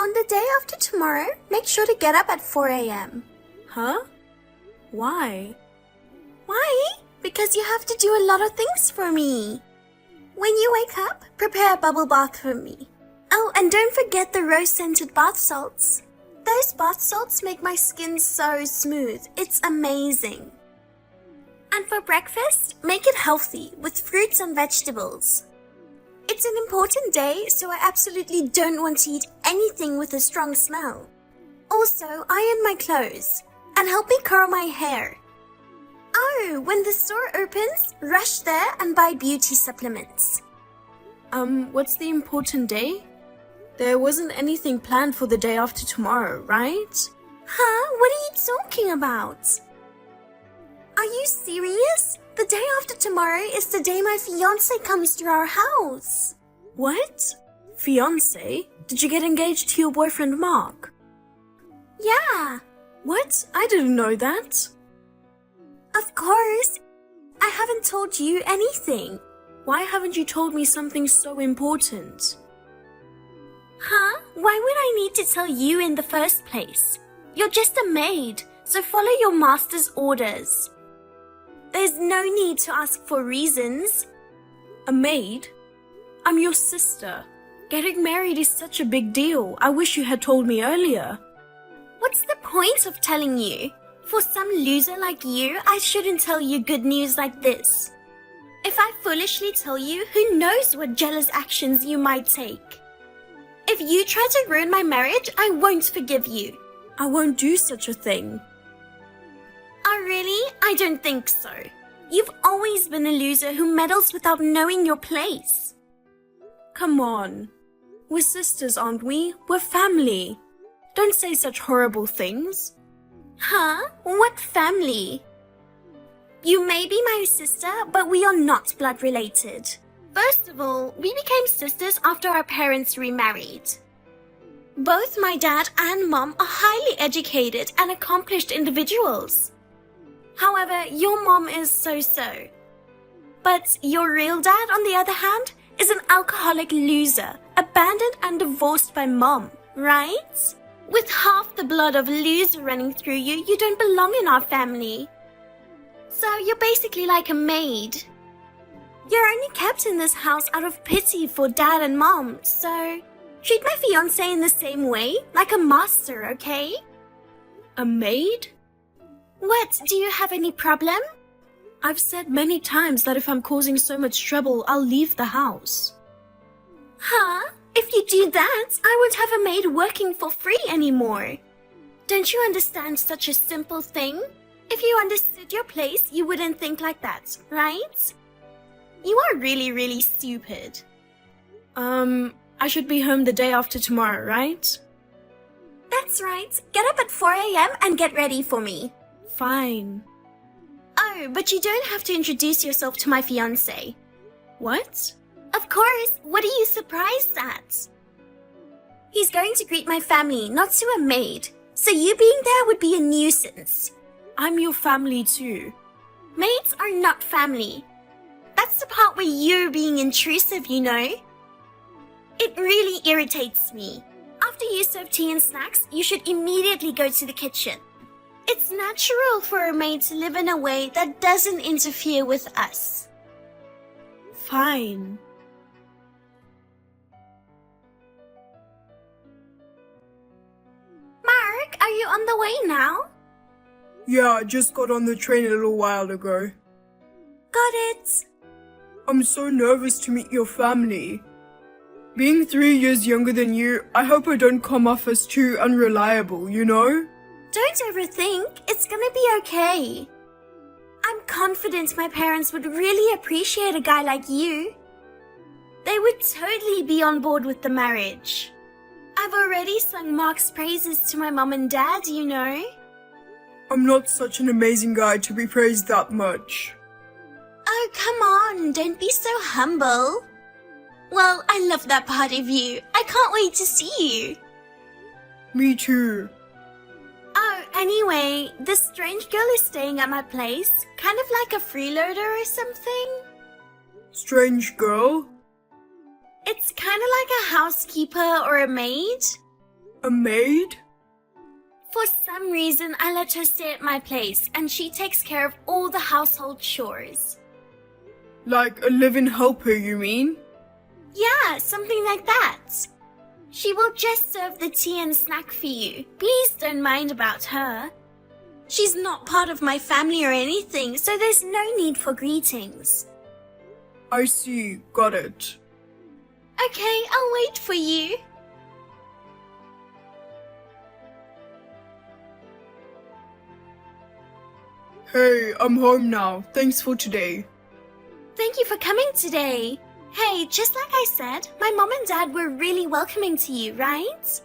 on the day after tomorrow, make sure to get up at 4 a.m. Huh? Why? Why? Because you have to do a lot of things for me. When you wake up, prepare a bubble bath for me. Oh, and don't forget the rose-scented bath salts. Those bath salts make my skin so smooth. It's amazing. And for breakfast, make it healthy with fruits and vegetables. It's an important day, so I absolutely don't want to eat anything with a strong smell. Also, iron my clothes and help me curl my hair. Oh, when the store opens, rush there and buy beauty supplements. What's the important day? There wasn't anything planned for the day after tomorrow, right? Huh? What are you talking about? Are you serious? The day after tomorrow is the day my fiancé comes to our house. What? Fiancé? Did you get engaged to your boyfriend Mark? Yeah. What? I didn't know that. Of course. I haven't told you anything. Why haven't you told me something so important? Huh? Why would I need to tell you in the first place? You're just a maid, so follow your master's orders. There's no need to ask for reasons. A maid? I'm your sister. Getting married is such a big deal. I wish you had told me earlier. What's the point of telling you? For some loser like you, I shouldn't tell you good news like this. If I foolishly tell you, who knows what jealous actions you might take? If you try to ruin my marriage, I won't forgive you. I won't do such a thing. Oh, really? I don't think so. You've always been a loser who meddles without knowing your place. Come on. We're sisters, aren't we? We're family. Don't say such horrible things. Huh? What family? You may be my sister, but we are not blood related. First of all, we became sisters after our parents remarried. Both my dad and mom are highly educated and accomplished individuals. However, your mom is so-so. But your real dad, on the other hand, is an alcoholic loser, abandoned and divorced by mom, right? With half the blood of a loser running through you, you don't belong in our family. So you're basically like a maid. You're only kept in this house out of pity for dad and mom, so treat my fiancé in the same way, like a master, okay? A maid? What, do you have any problem? I've said many times that if I'm causing so much trouble, I'll leave the house. Huh? If you do that, I won't have a maid working for free anymore. Don't you understand such a simple thing? If you understood your place, you wouldn't think like that, right? You are really, really stupid. I should be home the day after tomorrow, right? That's right. Get up at 4 a.m. and get ready for me. Fine. Oh, but you don't have to introduce yourself to my fiancé. What? Of course. What are you surprised at? He's going to greet my family, not to a maid. So you being there would be a nuisance. I'm your family too. Maids are not family. That's the part where you're being intrusive, you know. It really irritates me. After you serve tea and snacks, you should immediately go to the kitchen. It's natural for a maid to live in a way that doesn't interfere with us. Fine. Mark, are you on the way now? Yeah, I just got on the train a little while ago. Got it. I'm so nervous to meet your family. Being 3 years younger than you, I hope I don't come off as too unreliable, you know? Don't overthink. It's gonna be okay. I'm confident my parents would really appreciate a guy like you. They would totally be on board with the marriage. I've already sung Mark's praises to my mom and dad, you know. I'm not such an amazing guy to be praised that much. Oh, come on. Don't be so humble. Well, I love that part of you. I can't wait to see you. Me too. Oh, anyway, this strange girl is staying at my place, kind of like a freeloader or something. Strange girl? It's kind of like a housekeeper or a maid. A maid? For some reason, I let her stay at my place, and she takes care of all the household chores. Like a live-in helper, you mean? Yeah, something like that. She will just serve the tea and snack for you. Please don't mind about her. She's not part of my family or anything, so there's no need for greetings. I see, got it. Okay, I'll wait for you. Hey, I'm home now. Thanks for today. Thank you for coming today. Hey, just like I said, my mom and dad were really welcoming to you, right?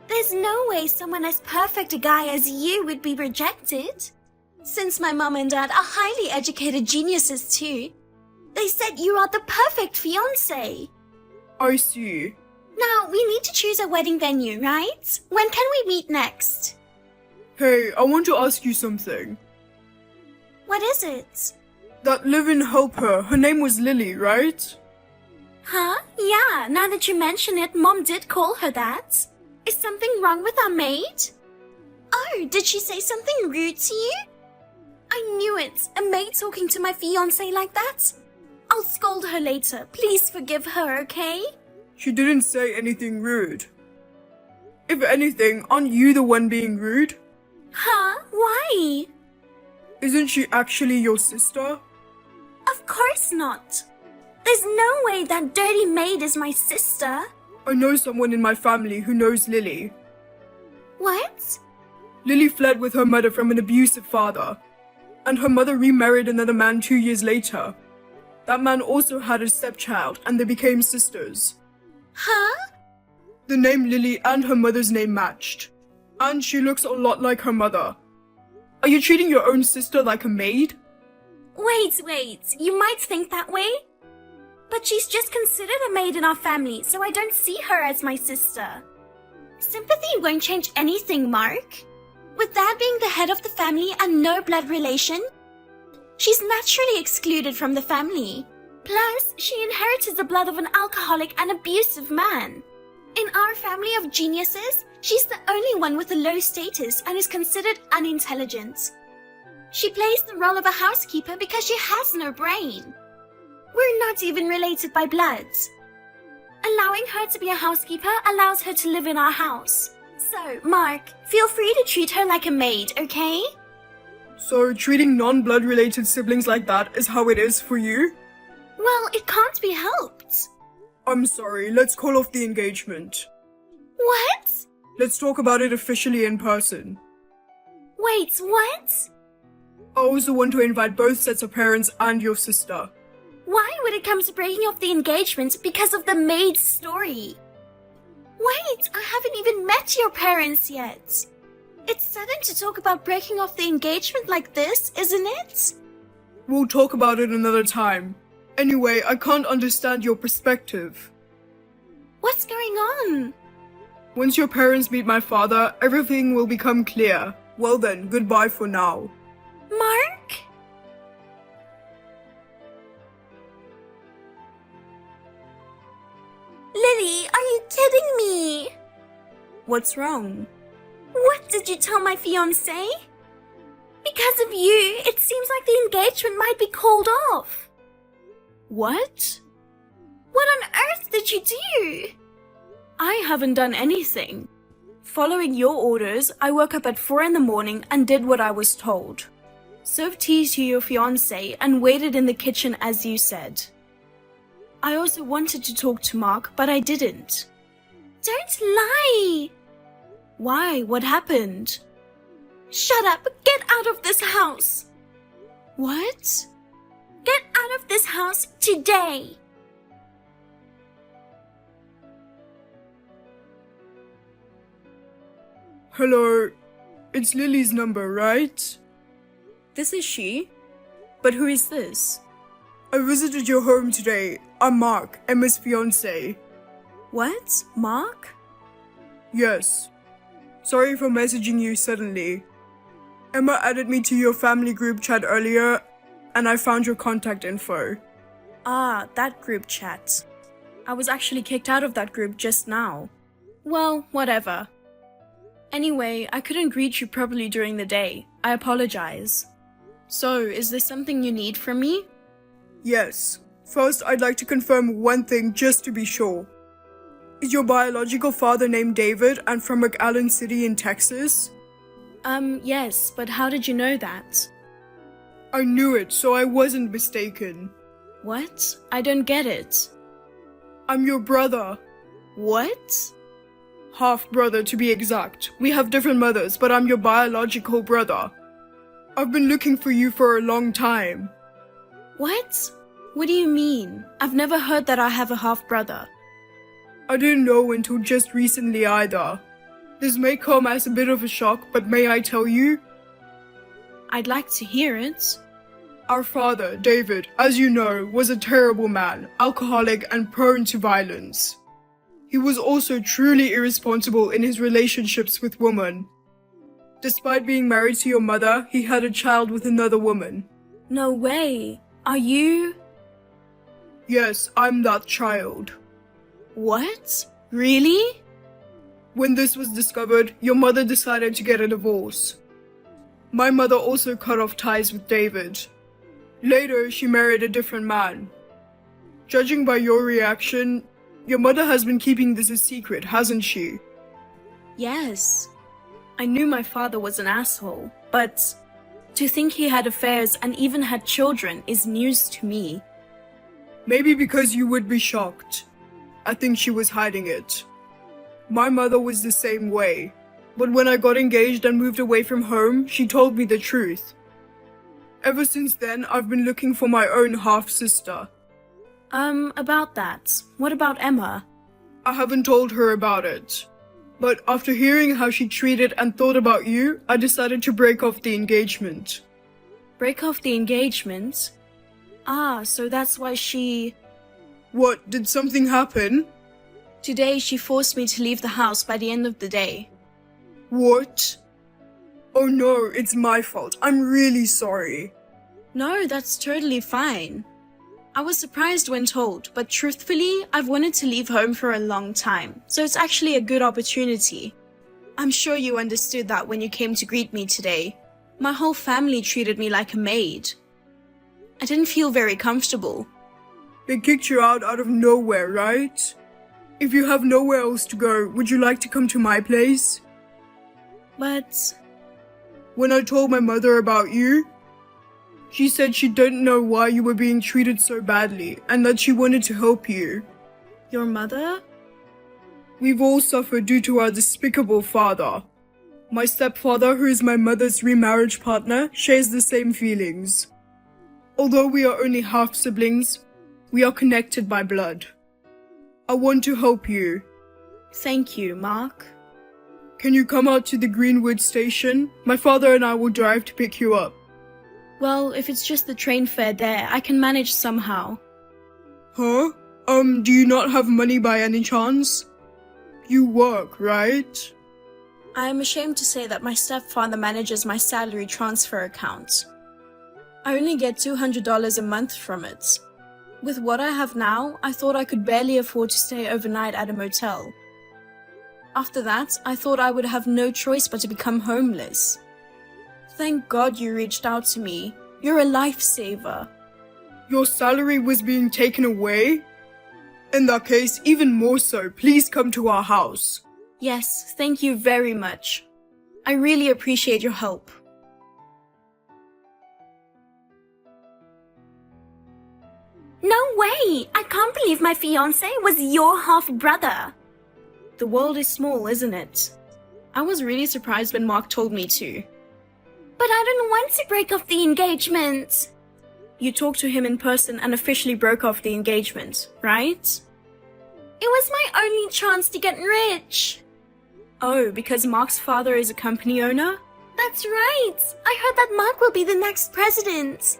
There's no way someone as perfect a guy as you would be rejected. Since my mom and dad are highly educated geniuses too, they said you are the perfect fiancé. I see. Now, we need to choose a wedding venue, right? When can we meet next? Hey, I want to ask you something. What is it? That live-in helper, her name was Lily, right? Huh? Yeah, now that you mention it, Mom did call her that. Is something wrong with our maid? Oh, did she say something rude to you? I knew it. A maid talking to my fiancé like that? I'll scold her later. Please forgive her, okay? She didn't say anything rude. If anything, aren't you the one being rude? Huh? Why? Isn't she actually your sister? Of course not. There's no way that dirty maid is my sister. I know someone in my family who knows Lily. What? Lily fled with her mother from an abusive father, and her mother remarried another man 2 years later. That man also had a stepchild, and they became sisters. Huh? The name Lily and her mother's name matched, and she looks a lot like her mother. Are you treating your own sister like a maid? Wait. You might think that way. But she's just considered a maid in our family, so I don't see her as my sister. Sympathy won't change anything, Mark. With Dad being the head of the family and no blood relation, she's naturally excluded from the family. Plus, she inherited the blood of an alcoholic and abusive man. In our family of geniuses, she's the only one with a low status and is considered unintelligent. She plays the role of a housekeeper because she has no brain. We're not even related by blood. Allowing her to be a housekeeper allows her to live in our house. So, Mark, feel free to treat her like a maid, okay? So treating non-blood related siblings like that is how it is for you? Well, it can't be helped. I'm sorry, let's call off the engagement. What? Let's talk about it officially in person. Wait, what? I also want to invite both sets of parents and your sister. Why would it come to breaking off the engagement because of the maid's story? Wait, I haven't even met your parents yet. It's sudden to talk about breaking off the engagement like this, isn't it? We'll talk about it another time. Anyway, I can't understand your perspective. What's going on? Once your parents meet my father, everything will become clear. Well then, goodbye for now. Mark? Lily, are you kidding me? What's wrong? What did you tell my fiancé? Because of you, it seems like the engagement might be called off. What? What on earth did you do? I haven't done anything. Following your orders, I woke up at 4 in the morning and did what I was told. Served tea to your fiancé and waited in the kitchen as you said. I also wanted to talk to Mark, but I didn't. Don't lie! Why? What happened? Shut up! Get out of this house! What? Get out of this house today! Hello, it's Lily's number, right? This is she? But who is this? I visited your home today. I'm Mark, Emma's fiancé. What? Mark? Yes. Sorry for messaging you suddenly. Emma added me to your family group chat earlier, and I found your contact info. Ah, that group chat. I was actually kicked out of that group just now. Well, whatever. Anyway, I couldn't greet you properly during the day. I apologize. So, is there something you need from me? Yes. First, I'd like to confirm one thing just to be sure. Is your biological father named David and from McAllen City in Texas? Yes, but how did you know that? I knew it, so I wasn't mistaken. What? I don't get it. I'm your brother. What? Half-brother to be exact. We have different mothers, but I'm your biological brother. I've been looking for you for a long time. What? What do you mean? I've never heard that I have a half-brother. I didn't know until just recently either. This may come as a bit of a shock, but may I tell you? I'd like to hear it. Our father, David, as you know, was a terrible man, alcoholic and prone to violence. He was also truly irresponsible in his relationships with women. Despite being married to your mother, he had a child with another woman. No way. Are you? Yes, I'm that child. What? Really? When this was discovered, your mother decided to get a divorce. My mother also cut off ties with David. Later, she married a different man. Judging by your reaction, your mother has been keeping this a secret, hasn't she? Yes. I knew my father was an asshole, but to think he had affairs and even had children is news to me. Maybe because you would be shocked. I think she was hiding it. My mother was the same way, but when I got engaged and moved away from home, she told me the truth. Ever since then, I've been looking for my own half-sister. About that. What about Emma? I haven't told her about it. But after hearing how she treated and thought about you, I decided to break off the engagement. Break off the engagement? Ah, so that's why she... What, did something happen? Today she forced me to leave the house by the end of the day. What? Oh no, it's my fault. I'm really sorry. No, that's totally fine. I was surprised when told, but truthfully, I've wanted to leave home for a long time, so it's actually a good opportunity. I'm sure you understood that when you came to greet me today. My whole family treated me like a maid. I didn't feel very comfortable. They kicked you out of nowhere, right? If you have nowhere else to go, would you like to come to my place? But... When I told my mother about you, she said she didn't know why you were being treated so badly and that she wanted to help you. Your mother? We've all suffered due to our despicable father. My stepfather, who is my mother's remarriage partner, shares the same feelings. Although we are only half-siblings, we are connected by blood. I want to help you. Thank you, Mark. Can you come out to the Greenwood station? My father and I will drive to pick you up. Well, if it's just the train fare there, I can manage somehow. Huh? Do you not have money by any chance? You work, right? I am ashamed to say that my stepfather manages my salary transfer account. I only get $200 a month from it. With what I have now, I thought I could barely afford to stay overnight at a motel. After that, I thought I would have no choice but to become homeless. Thank God you reached out to me. You're a lifesaver. Your salary was being taken away? In that case, even more so, please come to our house. Yes, thank you very much. I really appreciate your help. No way! I can't believe my fiancé was your half-brother. The world is small, isn't it? I was really surprised when Mark told me to. But I don't want to break off the engagement. You talked to him in person and officially broke off the engagement, right? It was my only chance to get rich. Oh, because Mark's father is a company owner? That's right. I heard that Mark will be the next president.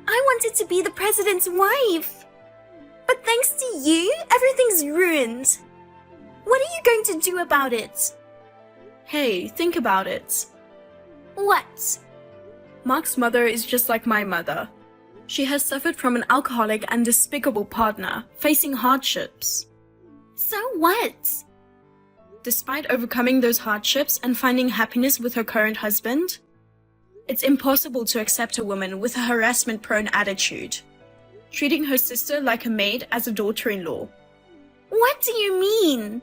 I wanted to be the president's wife. But thanks to you, everything's ruined. What are you going to do about it? Hey, think about it. What? Mark's mother is just like my mother. She has suffered from an alcoholic and despicable partner, facing hardships. So what? Despite overcoming those hardships and finding happiness with her current husband, it's impossible to accept a woman with a harassment-prone attitude, treating her sister like a maid as a daughter-in-law. What do you mean?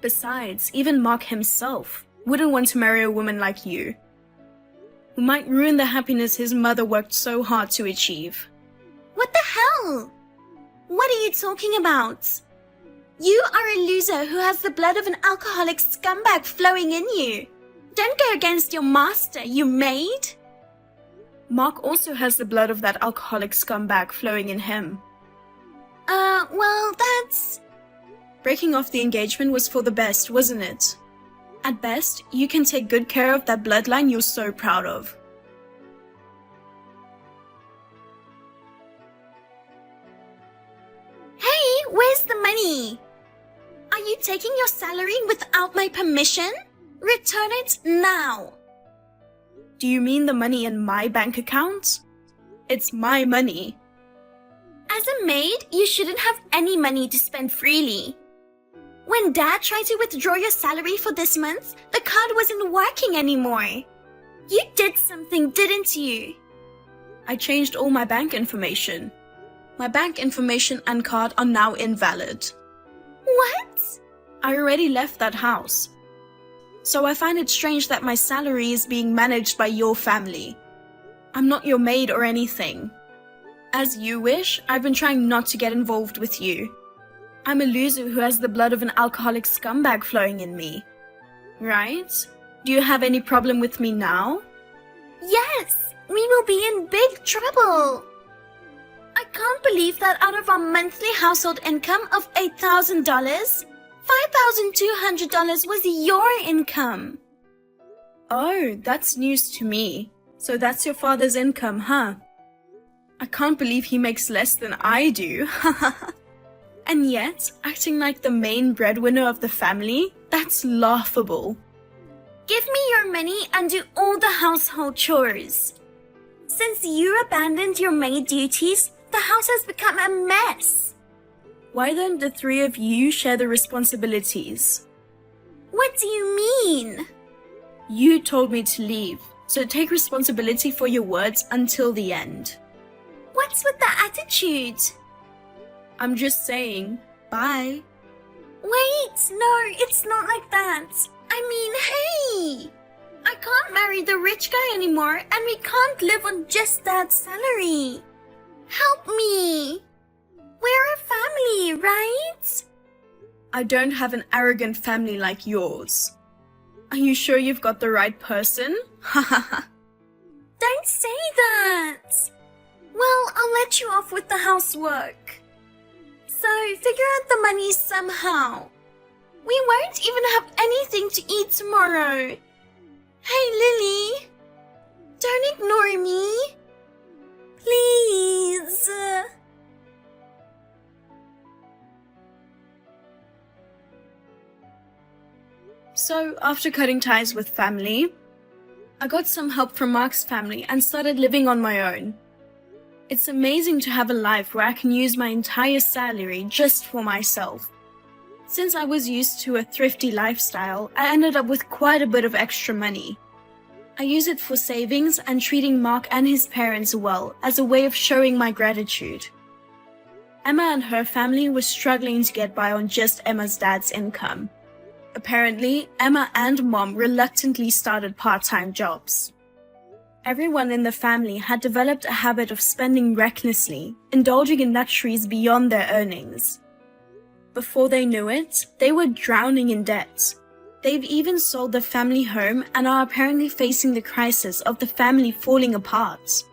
Besides, even Mark himself wouldn't want to marry a woman like you, who might ruin the happiness his mother worked so hard to achieve. What the hell? What are you talking about? You are a loser who has the blood of an alcoholic scumbag flowing in you. Don't go against your master, you maid. Mark also has the blood of that alcoholic scumbag flowing in him. Well, that's... Breaking off the engagement was for the best, wasn't it? At best, you can take good care of that bloodline you're so proud of. Hey, where's the money? Are you taking your salary without my permission? Return it now. Do you mean the money in my bank account? It's my money. As a maid, you shouldn't have any money to spend freely. When Dad tried to withdraw your salary for this month, the card wasn't working anymore. You did something, didn't you? I changed all my bank information. My bank information and card are now invalid. What? I already left that house. So I find it strange that my salary is being managed by your family. I'm not your maid or anything. As you wish, I've been trying not to get involved with you. I'm a loser who has the blood of an alcoholic scumbag flowing in me. Right? Do you have any problem with me now? Yes, we will be in big trouble. I can't believe that out of our monthly household income of $8,000, $5,200 was your income. Oh, that's news to me. So that's your father's income, huh? I can't believe he makes less than I do. And yet, acting like the main breadwinner of the family, that's laughable. Give me your money and do all the household chores. Since you abandoned your maid duties, the house has become a mess. Why don't the three of you share the responsibilities? What do you mean? You told me to leave, so take responsibility for your words until the end. What's with the attitude? I'm just saying, bye. Wait, no, it's not like that. I mean, hey! I can't marry the rich guy anymore, and we can't live on just that salary. Help me! We're a family, right? I don't have an arrogant family like yours. Are you sure you've got the right person? Hahaha. Don't say that! Well, I'll let you off with the housework. So, figure out the money somehow. We won't even have anything to eat tomorrow. Hey, Lily! Don't ignore me. Please. So, after cutting ties with family, I got some help from Mark's family and started living on my own. It's amazing to have a life where I can use my entire salary just for myself. Since I was used to a thrifty lifestyle, I ended up with quite a bit of extra money. I use it for savings and treating Mark and his parents well as a way of showing my gratitude. Emma and her family were struggling to get by on just Emma's dad's income. Apparently, Emma and Mom reluctantly started part-time jobs. Everyone in the family had developed a habit of spending recklessly, indulging in luxuries beyond their earnings. Before they knew it, they were drowning in debt. They've even sold the family home and are apparently facing the crisis of the family falling apart.